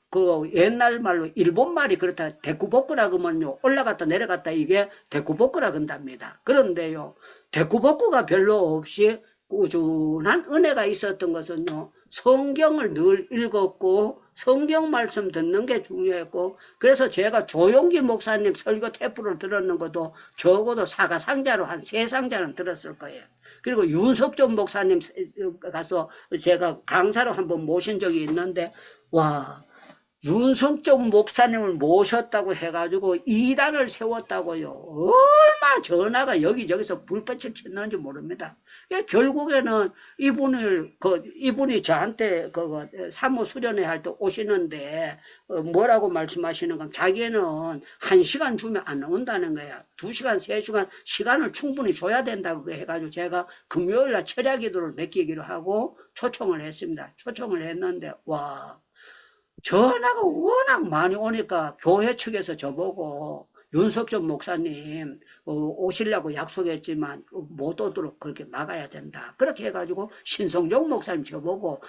그 옛날 말로 일본 말이 그렇다 데쿠보쿠라 그러면요 올라갔다 내려갔다 이게 데쿠보쿠라 그런답니다. 그런데요 데쿠보쿠가 별로 없이 꾸준한 은혜가 있었던 것은요 성경을 늘 읽었고 성경 말씀 듣는 게 중요했고 그래서 제가 조용기 목사님 설교 테이프를 들었는 것도 적어도 사가상자로 한 3상자는 들었을 거예요. 그리고 윤석준 목사님 가서 제가 강사로 한번 모신 적이 있는데 와 윤석정 목사님을 모셨다고 해가지고 이단을 세웠다고요. 얼마나 전화가 여기저기서 불빛을 쳤는지 모릅니다. 결국에는 이분이 저한테 사무 수련회 할 때 오시는데 뭐라고 말씀하시는 건 자기는 1시간 주면 안 온다는 거야. 2시간, 3시간 시간을 충분히 줘야 된다고 해가지고 제가 금요일날 철야기도를 맡기기로 하고 초청을 했습니다. 초청을 했는데 와, 전화가 워낙 많이 오니까 교회 측에서 저보고 윤석정 목사님 오시려고 약속했지만 못 오도록 그렇게 막아야 된다. 그렇게 해가지고 신성종 목사님 저보고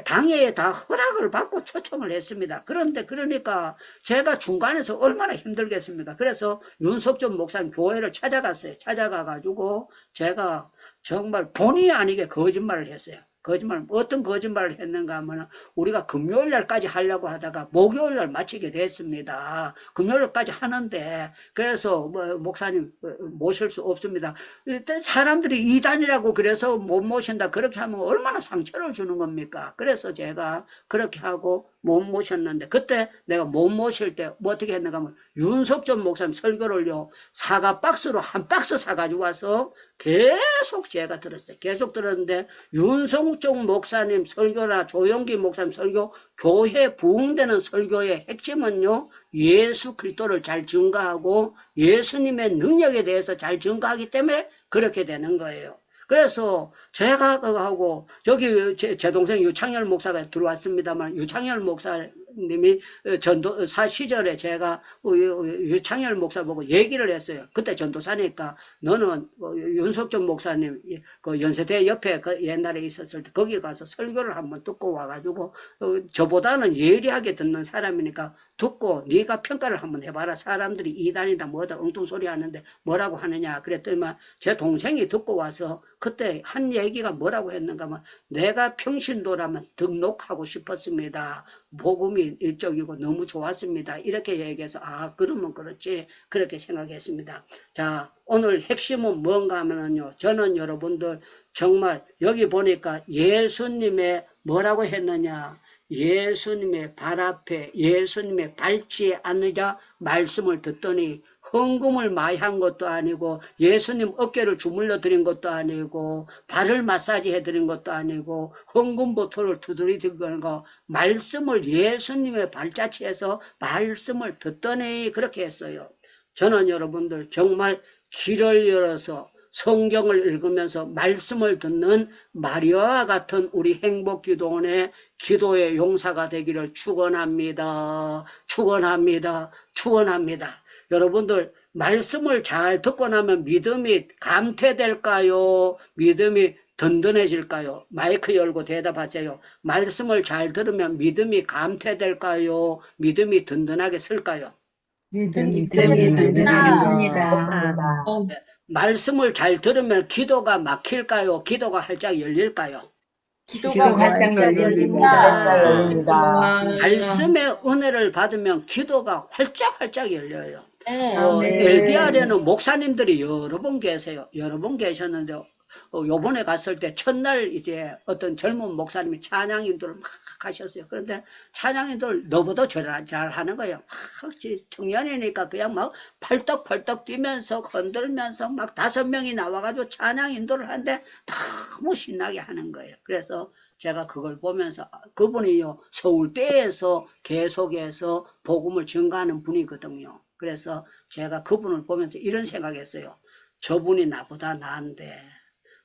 당회에 다 허락을 받고 초청을 했습니다. 그런데 그러니까 제가 중간에서 얼마나 힘들겠습니까? 그래서 윤석정 목사님 교회를 찾아갔어요. 찾아가가지고 제가 정말 본의 아니게 거짓말을 했어요. 어떤 거짓말을 했는가 하면 우리가 금요일 날까지 하려고 하다가 목요일 날 마치게 됐습니다. 금요일 날까지 하는데 그래서 목사님 모실 수 없습니다. 사람들이 이단이라고 그래서 못 모신다 그렇게 하면 얼마나 상처를 주는 겁니까? 그래서 제가 그렇게 하고 못 모셨는데 그때 내가 못 모실 때 뭐 어떻게 했는가 하면 윤석전 목사님 설교를요 사과 박스로 한 박스 사가지고 와서 계속 제가 들었어요. 계속 들었는데 윤석정 목사님 설교나 조영기 목사님 설교 교회 부흥되는 설교의 핵심은요 예수 그리스도를 잘 증거하고 예수님의 능력에 대해서 잘 증거하기 때문에 그렇게 되는 거예요. 그래서 제가 그거하고 저기 제 동생 유창열 목사가 들어왔습니다만 유창열 목사님이 전도사 시절에 제가 유창열 목사 보고 얘기를 했어요. 그때 전도사니까 너는 윤석정 목사님 그 연세대 옆에 그 옛날에 있었을 때 거기 가서 설교를 한번 듣고 와가지고 저보다는 예리하게 듣는 사람이니까 듣고 네가 평가를 한번 해봐라. 사람들이 이단이다 뭐다 엉뚱소리 하는데 뭐라고 하느냐 그랬더니만 제 동생이 듣고 와서 그때 한 얘기가 뭐라고 했는가 하면 내가 평신도라면 등록하고 싶었습니다. 복음이 이쪽이고 너무 좋았습니다. 이렇게 얘기해서 아 그러면 그렇지 그렇게 생각했습니다. 자 오늘 핵심은 뭔가 하면은요 저는 여러분들 정말 여기 보니까 예수님의 뭐라고 했느냐 예수님의 발 앞에 예수님의 발치에 앉으자 말씀을 듣더니 헌금을 많이 한 것도 아니고 예수님 어깨를 주물러 드린 것도 아니고 발을 마사지 해드린 것도 아니고 헌금 보토를 두드리는 거 말씀을 예수님의 발자취에서 말씀을 듣더니 그렇게 했어요. 저는 여러분들 정말 길을 열어서 성경을 읽으면서 말씀을 듣는 마리아와 같은 우리 행복기도원의 기도의 용사가 되기를 축원합니다. 축원합니다. 축원합니다. 여러분들 말씀을 잘 듣고 나면 믿음이 감퇴될까요? 믿음이 든든해질까요? 마이크 열고 대답하세요. 말씀을 잘 들으면 믿음이 감퇴될까요? 믿음이 든든하게 쓸까요? 믿음이 든든합니다. 말씀을 잘 들으면 기도가 막힐까요? 기도가 활짝 열릴까요? 기도가 활짝 열립니다. 말씀의 은혜를 받으면 기도가 활짝 열려요. 네. LDR에는 목사님들이 여러 분 계세요. 여러 분 계셨는데 요번에 갔을 때 첫날 이제 어떤 젊은 목사님이 찬양인도를 막 하셨어요. 그런데 찬양인도를 너보다 잘 하는 거예요. 막 청년이니까 그냥 막 펄떡펄떡 뛰면서 흔들면서 막 5명이 나와가지고 찬양인도를 하는데 너무 신나게 하는 거예요. 그래서 제가 그걸 보면서 그분이요 서울대에서 계속해서 복음을 증거하는 분이거든요. 그래서 제가 그분을 보면서 이런 생각했어요. 저분이 나보다 나은데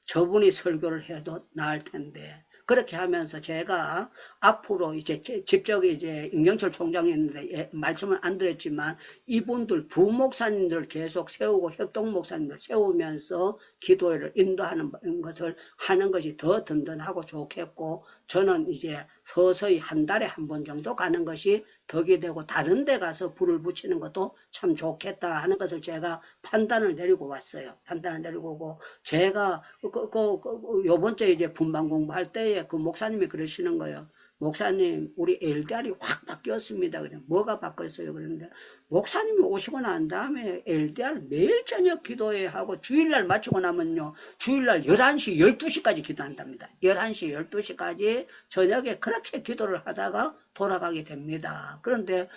저분이 설교를 해도 나을 텐데 그렇게 하면서 제가 앞으로 이제 직접 이제 임경철 총장이었는데 말씀은 안 드렸지만 이분들 부목사님들 계속 세우고 협동목사님들 세우면서 기도회를 인도하는 것을 하는 것이 더 든든하고 좋겠고 저는 이제 서서히 한 달에 한 번 정도 가는 것이 덕이 되고 다른 데 가서 불을 붙이는 것도 참 좋겠다 하는 것을 제가 판단을 내리고 왔어요. 판단을 내리고 오고 제가 요번 주에 이제 분방 공부할 때에 그 목사님이 그러시는 거예요. 목사님 우리 LDR이 확 바뀌었습니다. 그냥 뭐가 바뀌었어요? 그런데 목사님이 오시고 난 다음에 LDR 매일 저녁 기도회 하고 주일날 마치고 나면요 주일날 11시 12시까지 기도한답니다. 11시 12시까지 저녁에 그렇게 기도를 하다가 돌아가게 됩니다. 그런데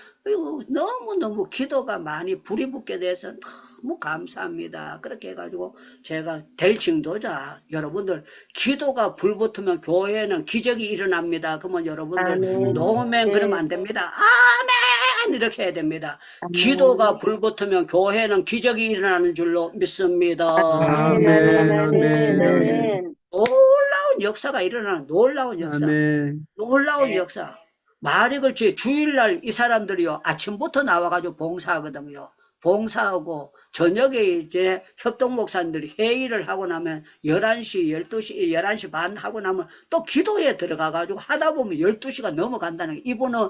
너무너무 기도가 많이 불이 붙게 돼서 너무 감사합니다. 그렇게 해가지고 제가 될 징도자, 여러분들 기도가 불 붙으면 교회에는 기적이 일어납니다. 그러면 여러분들 노멘 그러면 안 됩니다. 아멘 이렇게 해야 됩니다. 기도가 불 붙으면 교회는 기적이 일어나는 줄로 믿습니다. 아멘, 아멘, 아멘. 놀라운 역사가 일어나는 놀라운 역사. 아멘. 놀라운 역사. 말이 그렇지 주일날 이 사람들이요 아침부터 나와가지고 봉사하거든요. 봉사하고 저녁에 이제 협동목사님들이 회의를 하고 나면 11시, 12시, 11시 반 하고 나면 또 기도에 들어가가지고 하다 보면 12시가 넘어간다는 거. 이분은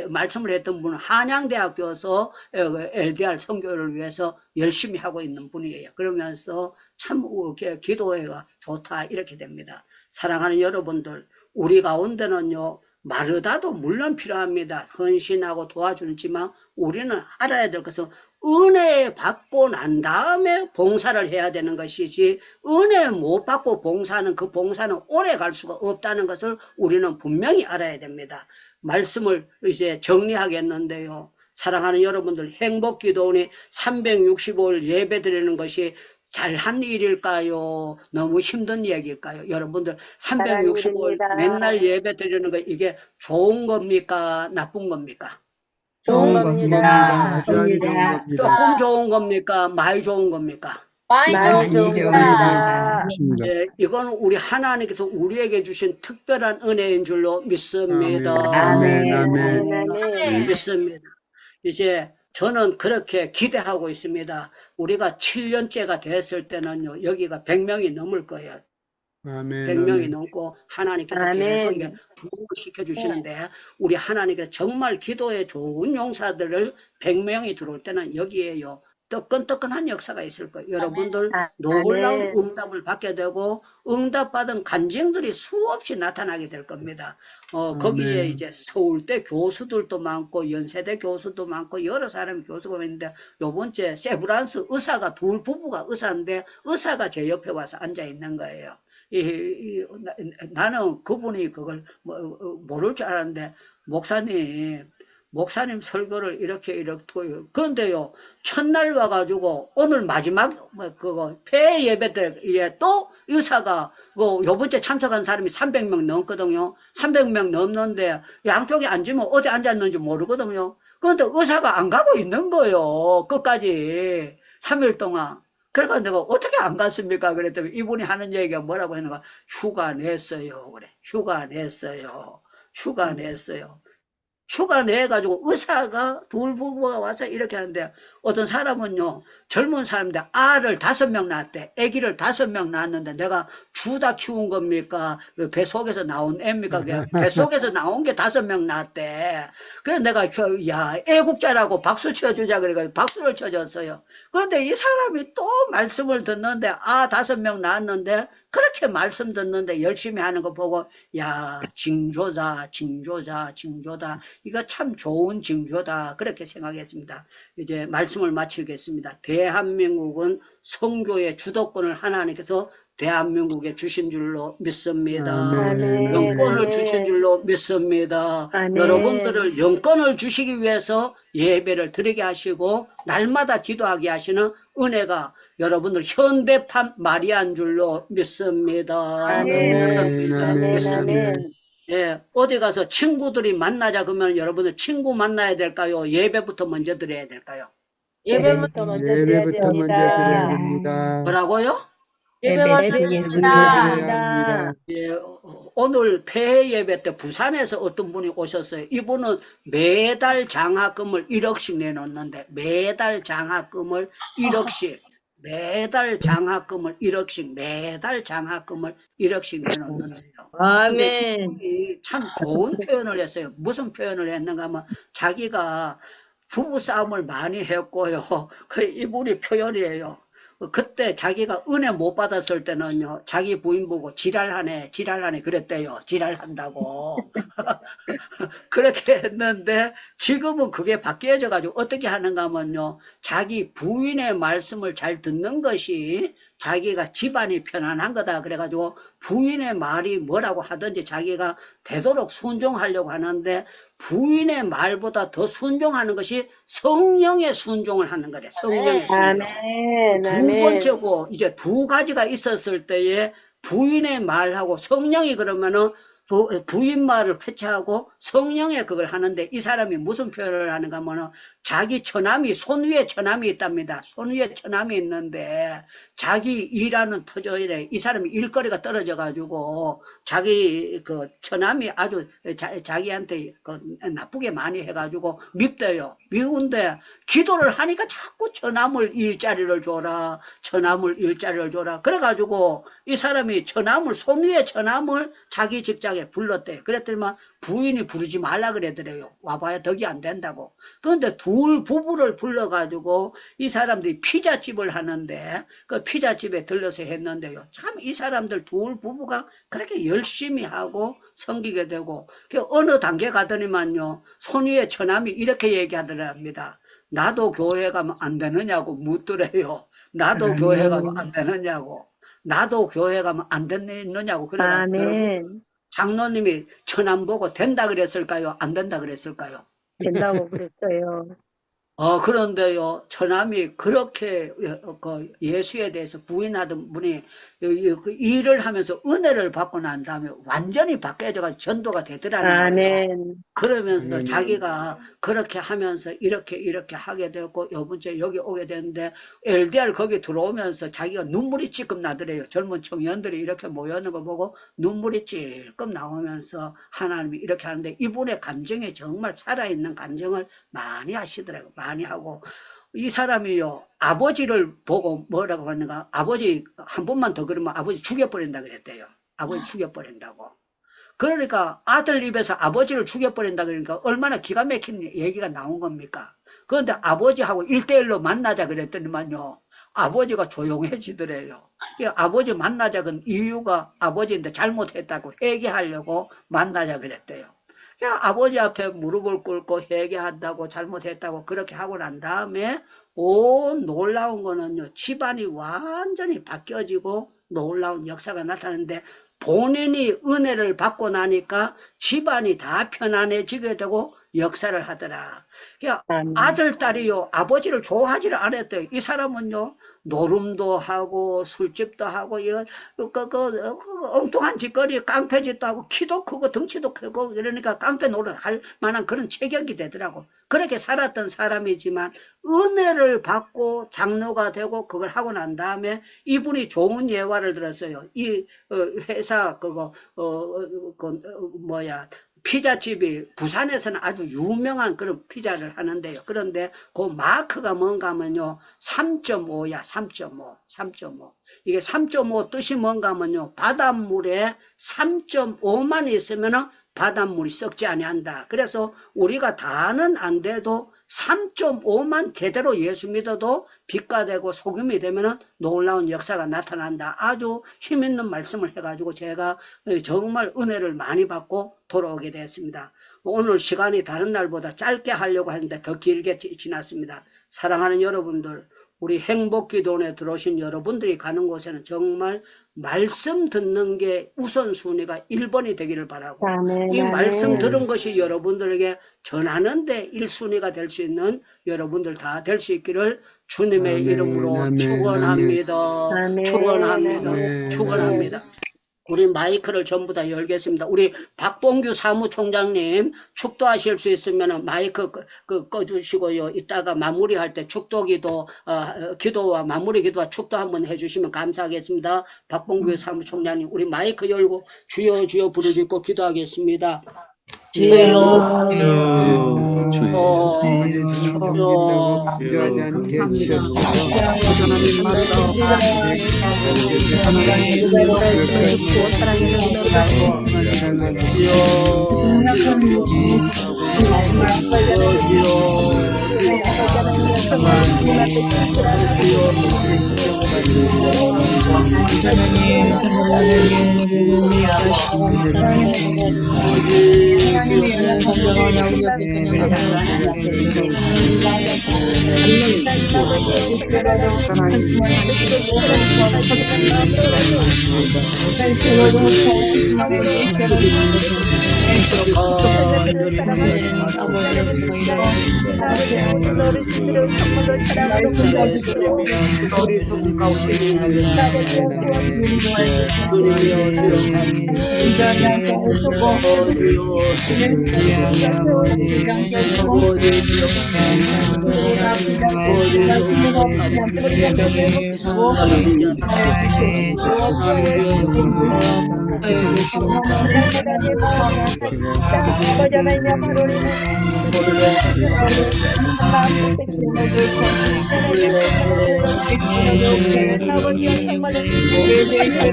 말씀을 했던 분은 한양대학교에서 LDR 선교를 위해서 열심히 하고 있는 분이에요. 그러면서 참 기도회가 좋다 이렇게 됩니다. 사랑하는 여러분들, 우리 가운데는요 마르다도 물론 필요합니다. 헌신하고 도와주지만 우리는 알아야 될 것은 은혜 받고 난 다음에 봉사를 해야 되는 것이지 은혜 못 받고 봉사하는 그 봉사는 오래 갈 수가 없다는 것을 우리는 분명히 알아야 됩니다. 말씀을 이제 정리하겠는데요. 사랑하는 여러분들, 행복기도원이 365일 예배 드리는 것이 잘한 일일까요? 너무 힘든 얘기일까요? 여러분들 365일 맨날 예배 드리는 거 이게 좋은 겁니까? 나쁜 겁니까? 좋은 겁니다. 아주 좋은 겁니다. 조금 좋은 겁니까? 많이 좋은 겁니까? 많이 좋은 겁니다. 예, 이건 우리 하나님께서 우리에게 주신 특별한 은혜인 줄로 믿습니다. 아멘, 아멘. 믿습니다. 이제 저는 그렇게 기대하고 있습니다. 우리가 7년째가 됐을 때는요, 여기가 100명이 넘을 거예요. 아멘. 100명이 넘고 하나님께서 계속 부흥을 시켜주시는데 우리 하나님께서 정말 기도에 좋은 용사들을 100명이 들어올 때는 여기에요. 뜨끈뜨끈한 역사가 있을 거예요. 여러분들 놀라운 응답을 받게 되고 응답받은 간증들이 수없이 나타나게 될 겁니다. 거기에 이제 서울대 교수들도 많고 연세대 교수도 많고 여러 사람이 교수가 있는데 요번째 세브란스 의사가 둘 부부가 의사인데 의사가 제 옆에 와서 앉아 있는 거예요. 나는 그분이 그걸 모를 줄 알았는데 목사님 설교를 이렇게 그런데요 첫날 와가지고 오늘 마지막 폐 예배 때 또 의사가 요번째 참석한 사람이 300명 넘거든요. 300명 넘는데 양쪽에 앉으면 어디 앉았는지 모르거든요. 그런데 의사가 안 가고 있는 거예요. 끝까지 3일 동안. 그래서 내가 어떻게 안 갔습니까? 그랬더니 이분이 하는 얘기가 뭐라고 했는가? 휴가 냈어요. 그래. 휴가 냈어요. 휴가 내가지고 의사가 둘 부부가 와서 이렇게 하는데 어떤 사람은요 젊은 사람인데 알을 5명 낳았대. 아기를 5명 낳았는데 내가 주다 키운 겁니까? 뱃속에서 나온 애입니까? 뱃속에서 나온 게 5명 낳았대. 그래서 내가 야 애국자라고 박수 쳐주자 그래가지고 박수를 쳐줬어요. 그런데 이 사람이 또 말씀을 듣는데 5명 낳았는데 그렇게 말씀 듣는데 열심히 하는 거 보고 야 징조다 이거 참 좋은 징조다 그렇게 생각했습니다. 이제 말씀을 마치겠습니다. 대한민국은 선교의 주도권을 하나님께서 대한민국에 주신 줄로 믿습니다. 영권을 주신 줄로 믿습니다. 여러분들을 영권을 주시기 위해서 예배를 드리게 하시고 날마다 기도하게 하시는 은혜가 여러분들 현대판 마리아인 줄로 믿습니다. 믿습니다. 예, 어디 가서 친구들이 만나자 그러면 여러분들 친구 만나야 될까요? 예배부터 먼저 드려야 될까요? 예배부터 먼저 드려야 됩니다. 뭐라고요? 예배부터 드려야 합니다. 예, 오늘 폐 예배 때 부산에서 어떤 분이 오셨어요. 이분은 매달 장학금을 1억씩 내놓는데 매달 장학금을 1억씩 내놓는데요. 아멘. 참 좋은 표현을 했어요. 무슨 표현을 했는가 하면 자기가 부부싸움을 많이 했고요. 그 이분이 표현이에요. 그때 자기가 은혜 못 받았을 때는요 자기 부인 보고 지랄하네 그랬대요. 지랄한다고 그렇게 했는데 지금은 그게 바뀌어져 가지고 어떻게 하는가 하면요 자기 부인의 말씀을 잘 듣는 것이 자기가 집안이 편안한 거다 그래가지고 부인의 말이 뭐라고 하든지 자기가 되도록 순종하려고 하는데 부인의 말보다 더 순종하는 것이 성령의 순종을 하는 거래. 성령의 순종. 아멘. 두 아멘. 번째고 이제 두 가지가 있었을 때에 부인의 말하고 성령이 그러면은 부인 말을 회차하고 성령의 그걸 하는데 이 사람이 무슨 표현을 하는가 하면은 자기 처남이 손 위에 처남이 있답니다. 손 위에 처남이 있는데 자기 일하는 터전에 이 사람이 일거리가 떨어져 가지고 자기 그 처남이 아주 자기한테 그 나쁘게 많이 해가지고 밉대요. 미운데 기도를 하니까 자꾸 처남을 일자리를 줘라, 처남을 일자리를 줘라. 그래가지고 이 사람이 처남을 손 위에 처남을 자기 직장에 불렀대요. 그랬더니만 부인이 부르지 말라 그러더래요. 와봐야 덕이 안 된다고. 그런데 둘 부부를 불러가지고 이 사람들이 피자집을 하는데 그 피자집에 들러서 했는데요. 참 이 사람들 둘 부부가 그렇게 열심히 하고 섬기게 되고 어느 단계 가더니만요. 손 위에 처남이 이렇게 얘기하더랍니다. 나도 교회 가면 안 되느냐고 묻더래요. 나도 교회 가면 안 되느냐고. 나도 교회 가면 안 되느냐고. 그래가지고 아멘. 장로님이 처남 보고 된다 그랬을까요? 안 된다 그랬을까요? 된다고 그랬어요. 그런데요, 처남이 그렇게 그 예수에 대해서 부인하던 분이 그 일을 하면서 은혜를 받고 난 다음에 완전히 바뀌어져가지고 전도가 되더라는 거예요. 아멘. 그러면서 자기가 그렇게 하면서 이렇게 하게 되고 요번 주에 여기 오게 되는데 LDR 거기 들어오면서 자기가 눈물이 찔끔 나더래요. 젊은 청년들이 이렇게 모여있는 거 보고 눈물이 찔끔 나오면서 하나님이 이렇게 하는데 이분의 감정이 정말 살아있는 감정을 많이 하시더라고요. 많이 하고 이 사람이요 아버지를 보고 뭐라고 하는가 아버지 한 번만 더 그러면 아버지 죽여버린다 그랬대요. 아버지 죽여버린다고. 그러니까 아들 입에서 아버지를 죽여버린다 그러니까 얼마나 기가 막힌 얘기가 나온 겁니까? 그런데 아버지하고 1대1로 만나자 그랬더니만요 아버지가 조용해지더래요. 아버지 만나자 그 이유가 아버지인데 잘못했다고 회개하려고 만나자 그랬대요. 아버지 앞에 무릎을 꿇고 회개한다고 잘못했다고 그렇게 하고 난 다음에 놀라운 거는요 집안이 완전히 바뀌어지고 놀라운 역사가 나타나는데 본인이 은혜를 받고 나니까 집안이 다 편안해지게 되고 역사를 하더라. 아들, 딸이요, 아버지를 좋아하지를 않았대요. 이 사람은요, 노름도 하고, 술집도 하고, 엉뚱한 짓거리, 깡패짓도 하고, 키도 크고, 덩치도 크고, 이러니까 깡패 노릇 할 만한 그런 체격이 되더라고. 그렇게 살았던 사람이지만, 은혜를 받고 장로가 되고, 그걸 하고 난 다음에, 이분이 좋은 예화를 들었어요. 이 회사, 피자집이 부산에서는 아주 유명한 그런 피자를 하는데요. 그런데 그 마크가 뭔가 하면요. 3.5야, 3.5. 이게 3.5 뜻이 뭔가 하면요. 바닷물에 3.5만 있으면은 바닷물이 썩지 아니한다. 그래서 우리가 다는 안 돼도 3.5만 제대로 예수 믿어도 빛가 되고 소금이 되면은 놀라운 역사가 나타난다. 아주 힘있는 말씀을 해가지고 제가 정말 은혜를 많이 받고 돌아오게 되었습니다. 오늘 시간이 다른 날보다 짧게 하려고 하는데 더 길게 지났습니다. 사랑하는 여러분들, 우리 행복기도원에 들어오신 여러분들이 가는 곳에는 정말 말씀 듣는 게 우선순위가 1번이 되기를 바라고 아멘, 이 아멘. 말씀 들은 것이 여러분들에게 전하는데 1순위가 될 수 있는 여러분들 다 될 수 있기를 주님의 아멘, 이름으로 아멘, 축원합니다. 아멘. 축원합니다. 아멘. 축원합니다. 우리 마이크를 전부 다 열겠습니다. 우리 박봉규 사무총장님 축도하실 수 있으면 마이크 꺼주시고요. 이따가 마무리할 때 축도기도 기도와 마무리 기도와 축도 한번 해주시면 감사하겠습니다. 박봉규 사무총장님 우리 마이크 열고 주여 주여 부르짖고 기도하겠습니다. 주여. 섬긴다고 부자하지 않게 해주셨소서. 우리 성 가운데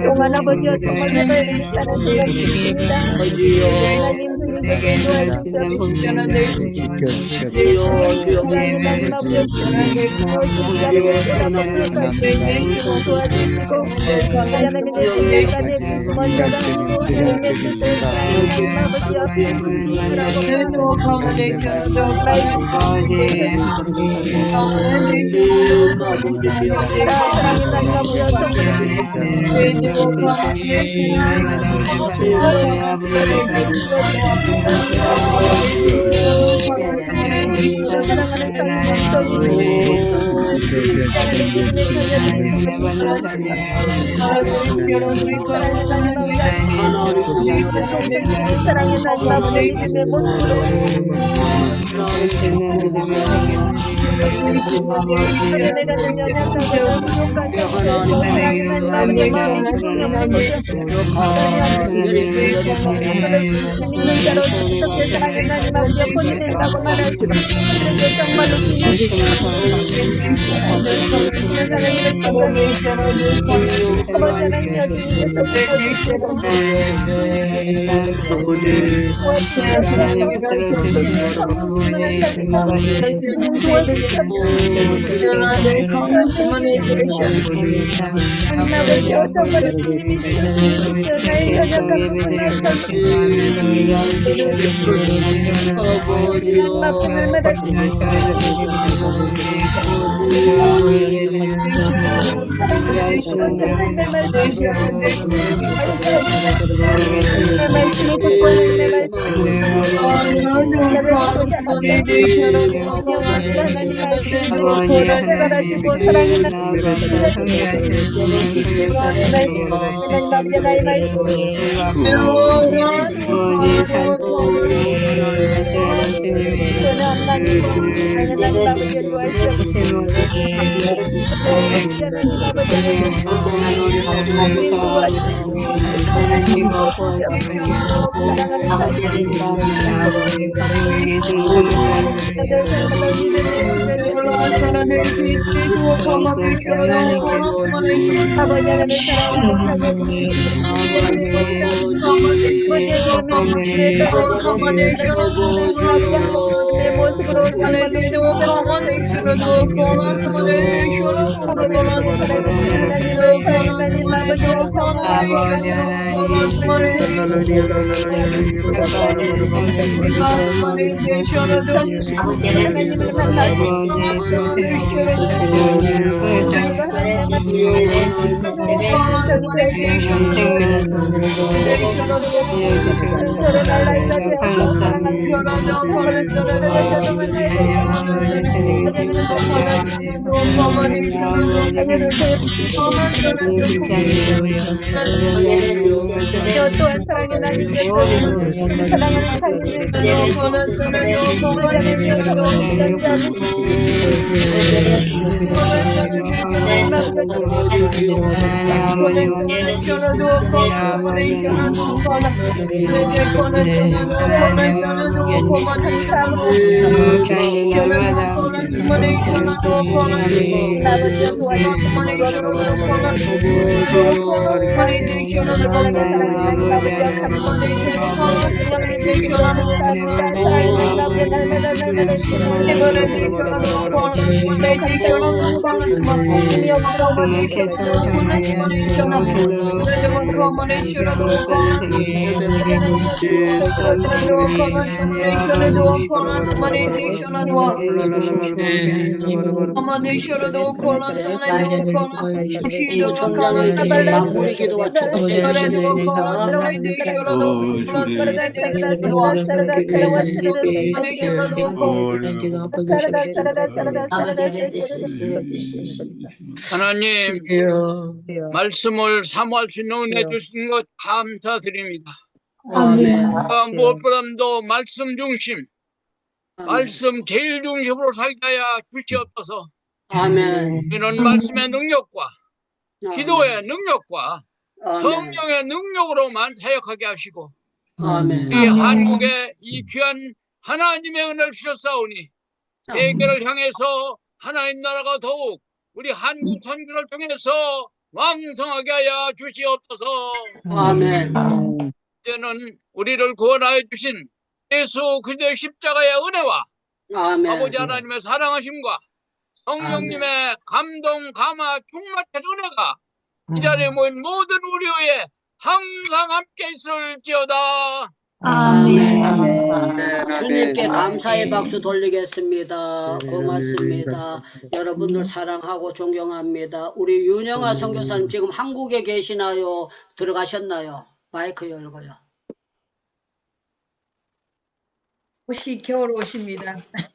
동안 아버지와 정말 내가 따른 제가 지킵니다. 하나님 아버지가 도와주시는 이거 총장님 마무리 기도와 축복해 주시겠습니까? 하나님, 말씀을 사모할 수 있는 은혜 주신 것 감사드립니다. 무엇보다도 말씀 중심, 말씀 제일 중심으로 살게 하여 주시옵소서. 아멘. 이런 말씀의 능력과 기도의 능력과 성령의 능력으로만 사역하게 하시고 아멘. 이 한국에 이 귀한 하나님의 은혜를 주셨사오니 세계를 향해서 하나님 나라가 더욱 우리 한국 선교를 통해서 왕성하게 하여 주시옵소서. 아멘. 이제는 우리를 구원하여 주신 예수 그리스도의 십자가의 은혜와 아멘. 아버지 하나님의 사랑하심과 성령님의 감동, 감화, 충만한 은혜가 이 자리에 모인 모든 우리 위에 항상 함께 있을지어다. 주님께 감사의 박수 돌리겠습니다. 고맙습니다. 여러분들 사랑하고 존경합니다. 우리 윤영아 선교사님 지금 한국에 계시나요? 들어가셨나요? 마이크 열고요. 옷이 겨울 옷입니다.